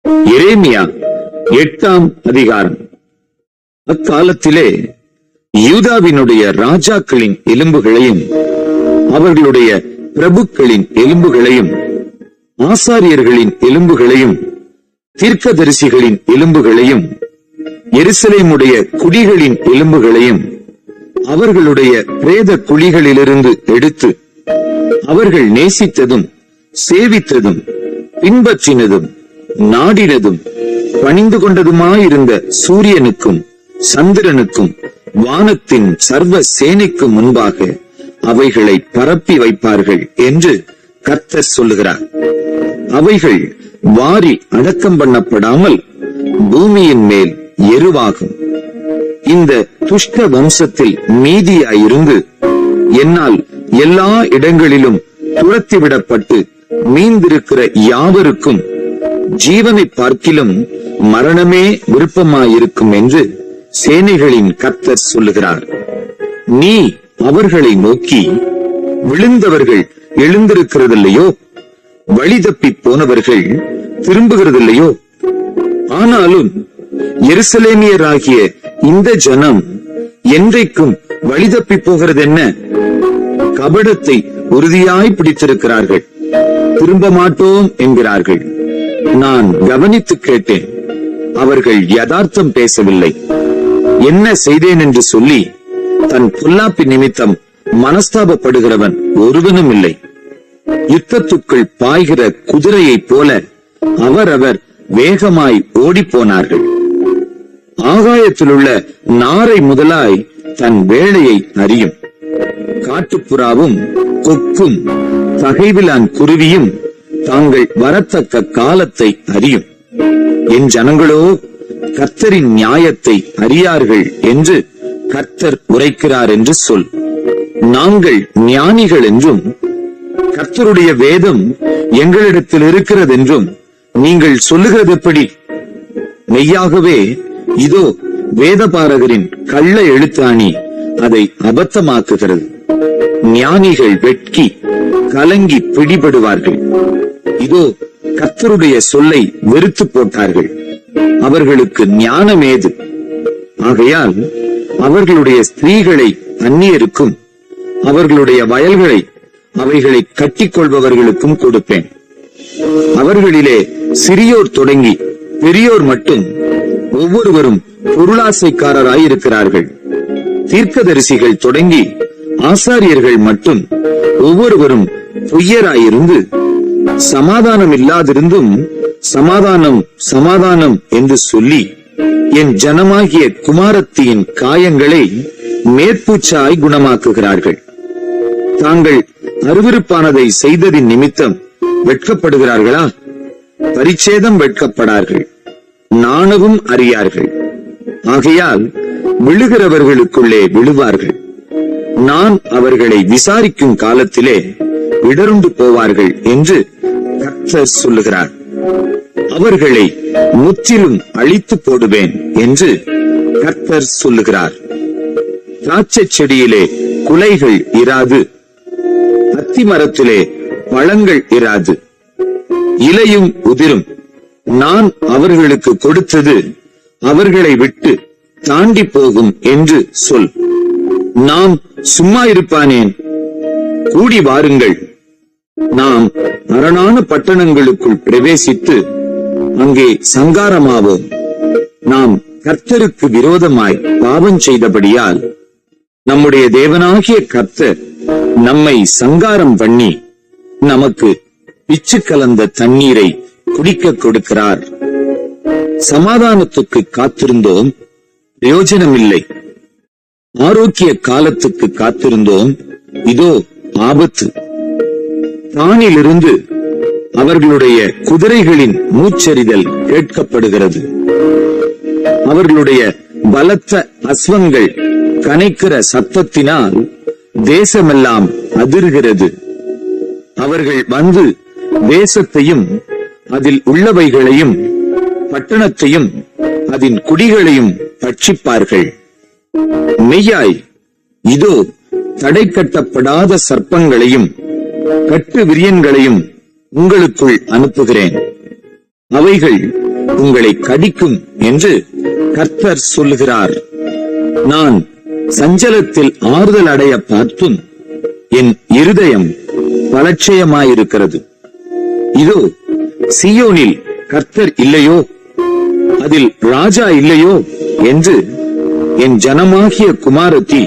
எரேமியா 8ஆம் அதிகாரம். அக்காலத்திலே யூதாவினுடைய ராஜாக்களின் எலும்புகளையும் அவர்களுடைய பிரபுக்களின் எலும்புகளையும் ஆசாரியர்களின் எலும்புகளையும் தீர்க்கதரிசிகளின் எலும்புகளையும் எருசலேமுடைய குடிகளின் எலும்புகளையும் அவர்களுடைய பிரேத குழிகளிலிருந்து எடுத்து அவர்கள் நேசித்ததும் சேவித்ததும் பின்பற்றினதும் நாடினதும் பணிந்து கொண்டதுமாயிருந்த சூரியனுக்கும் சந்திரனுக்கும் வானத்தின் சர்வ சேனைக்கு முன்பாக அவைகளை பரப்பி வைப்பார்கள் என்று கர்த்தர் சொல்லுகிறார். அவைகள் வாரி அடக்கம் பண்ணப்படாமல் பூமியின் மேல் எருவாகும். இந்த துஷ்ட வம்சத்தில் மீதியாயிருந்து என்னால் எல்லா இடங்களிலும் துரத்திவிடப்பட்டு மீந்திருக்கிற யாவருக்கும் ஜீவனை பார்க்கிலும் மரணமே விருப்பமாயிருக்கும் என்று சேனைகளின் கர்த்தர் சொல்லுகிறார். நீ அவர்களை நோக்கி, விழுந்தவர்கள் எழுந்திருக்கிறதில்லையோ, வழி தப்பி போனவர்கள் திரும்புகிறதில்லையோ? ஆனாலும் எருசலேமியராகிய இந்த ஜனம் என்றைக்கும் வழி தப்பி போகிறது என்ன? கபடத்தை உறுதியாய் பிடித்திருக்கிறார்கள், திரும்ப மாட்டோம் என்கிறார்கள். நான் கவனித்து கேட்டேன், அவர்கள் யதார்த்தம் பேசவில்லை. என்ன செய்தேன் என்று சொல்லி தன் பொல்லாப்பி நிமித்தம் மனஸ்தாபப்படுகிறவன் ஒருவனும் இல்லை. யுத்தத்துக்குள் பாய்கிற குதிரையைப் போல அவரவர் வேகமாய் ஓடிப்போனார்கள். ஆகாயத்திலுள்ள நாரை முதலாய் தன் வேளையை அறியும். காட்டுப்புறாவும் கொக்கும் தகைவிலான் குருவியும் தாங்கள் வரத்தக்க காலத்தை அறியும். என் ஜனங்களோ கர்த்தரின் நியாயத்தை அறியார்கள் என்று கர்த்தர் உரைக்கிறார் என்று சொல். நாங்கள் ஞானிகள் என்றும் கர்த்தருடைய வேதம் எங்களிடத்தில் இருக்கிறது என்றும் நீங்கள் சொல்லுகிறது எப்படி? மெய்யாகவே இதோ வேதபாரகரின் கள்ள எழுத்தாணி அதை அபத்தமாக்குகிறது. ஞானிகள் வெட்கி கலங்கி பிடிபடுவார்கள். இதோ கர்த்தருடைய சொல்லை வெறுத்து போட்டார்கள். அவர்களுக்கு ஞானமேது? ஆகையால் அவர்களுடைய ஸ்திரீகளை அந்நியருக்கும் அவர்களுடைய வயல்களை அவைகளை கட்டிக்கொள்பவர்களுக்கும் கொடுப்பேன். அவர்களிலே சிறியோர் தொடங்கி பெரியோர் மட்டும் ஒவ்வொருவரும் பொருளாசைக்காரராயிருக்கிறார்கள். தீர்க்கதரிசிகள் தொடங்கி ஆசாரியர்கள் மட்டும் ஒவ்வொருவரும் பொய்யராயிருந்து சமாதானம் இல்லாதிருந்தும் சமாதானம் சமாதானம் என்று சொல்லி என் ஜனமாகிய குமாரத்தியின் காயங்களை மேற்பூச்சாய் குணமாக்குகிறார்கள். தாங்கள் அருவருப்பானதை செய்ததின் நிமித்தம் வெட்கப்படுகிறார்களா? பரிச்சேதம் வெட்கப்படார்கள், நாணவும் அறியார்கள். ஆகையால் விழுகிறவர்களுக்குள்ளே விழுவார்கள். நான் அவர்களை விசாரிக்கும் காலத்திலே இடருண்டு போவார்கள் என்று கர்த்தர் சொல்லுகிறார். அவர்களை முற்றிலும் அழித்து போடுவேன் என்று கர்த்தர் சொல்லுகிறார். திராட்சை செடியிலே குலைகள் இராது, அத்தி மரத்திலே பழங்கள் இராது, இலையும் உதிரும். நான் அவர்களுக்கு கொடுத்தது அவர்களை விட்டு தாண்டி போகும் என்று சொல். நாம் சும்மா இருப்பானேன்? கூடி வாருங்கள், நாம் அரணான பட்டணங்களுக்குள் பிரவேசித்து அங்கே சங்காரமாவோம். நாம் கர்த்தருக்கு விரோதமாய் பாவம் செய்தபடியால் நம்முடைய தேவனாகிய கர்த்தர் நம்மை சங்காரம் பண்ணி நமக்கு பிச்சு கலந்த தண்ணீரை குடிக்க கொடுக்கிறார். சமாதானத்துக்கு காத்திருந்தோம், பிரயோஜனமில்லை. ஆரோக்கிய காலத்துக்கு காத்திருந்தோம், இதோ ஆபத்து. தானிலிருந்து அவர்களுடைய குதிரைகளின் மூச்சரிதல் கேட்கப்படுகிறது. அவர்களுடைய பலத்த அஸ்வங்கள் கனைக்கிற சத்தத்தினால் தேசமெல்லாம் அதிர்கிறது. அவர்கள் வந்து தேசத்தையும் அதில் உள்ளவைகளையும் பட்டணத்தையும் அதன் குடிகளையும் பட்சிப்பார்கள். மெய்யாய் இதோ தடை கட்டப்படாத சர்ப்பங்களையும் கட்டு விரியன்களையும் உங்களுக்குள் அனுப்புகிறேன். அவைகள் உங்களை கடிக்கும் என்று கர்த்தர் சொல்லுகிறார். நான் சஞ்சலத்தில் ஆறுதல் அடைய பார்த்தும் என் இருதயம் பலட்சயமாயிருக்கிறது. இதோ சீயோனில் கர்த்தர் இல்லையோ, அதில் ராஜா இல்லையோ என்று என் ஜனமாகிய குமாரத்தி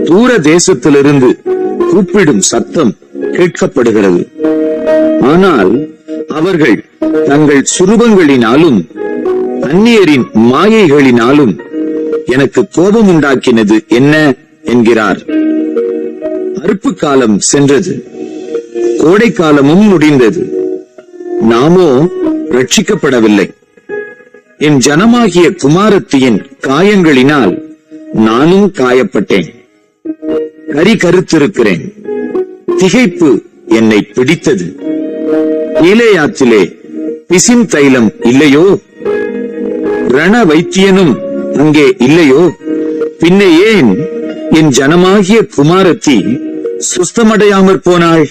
தூர தேசத்திலிருந்து கூப்பிடும் சத்தம் கேட்கப்படுகிறது. ஆனால் அவர்கள் தங்கள் சுரூபங்களினாலும் அந்நியரின் மாயைகளினாலும் எனக்கு கோபம் உண்டாக்கினது என்ன என்கிறார். அறுப்பு காலம் சென்றது, கோடை காலமும் முடிந்தது, நாமோ ரட்சிக்கப்படவில்லை. என் ஜனமாகிய குமாரத்தியின் காயங்களினால் நானும் காயப்பட்டேன், கரி கருத்திருக்கிறேன், திகைப்பு என்னை பிடித்தது. கீலேயாத்திலே பிசின் தைலம் இல்லையோ, ரண வைத்தியனும் அங்கே இல்லையோ? பின்ன ஏன் என் ஜனமாகிய குமாரத்தி சுஸ்தமடையாமற் போனாள்?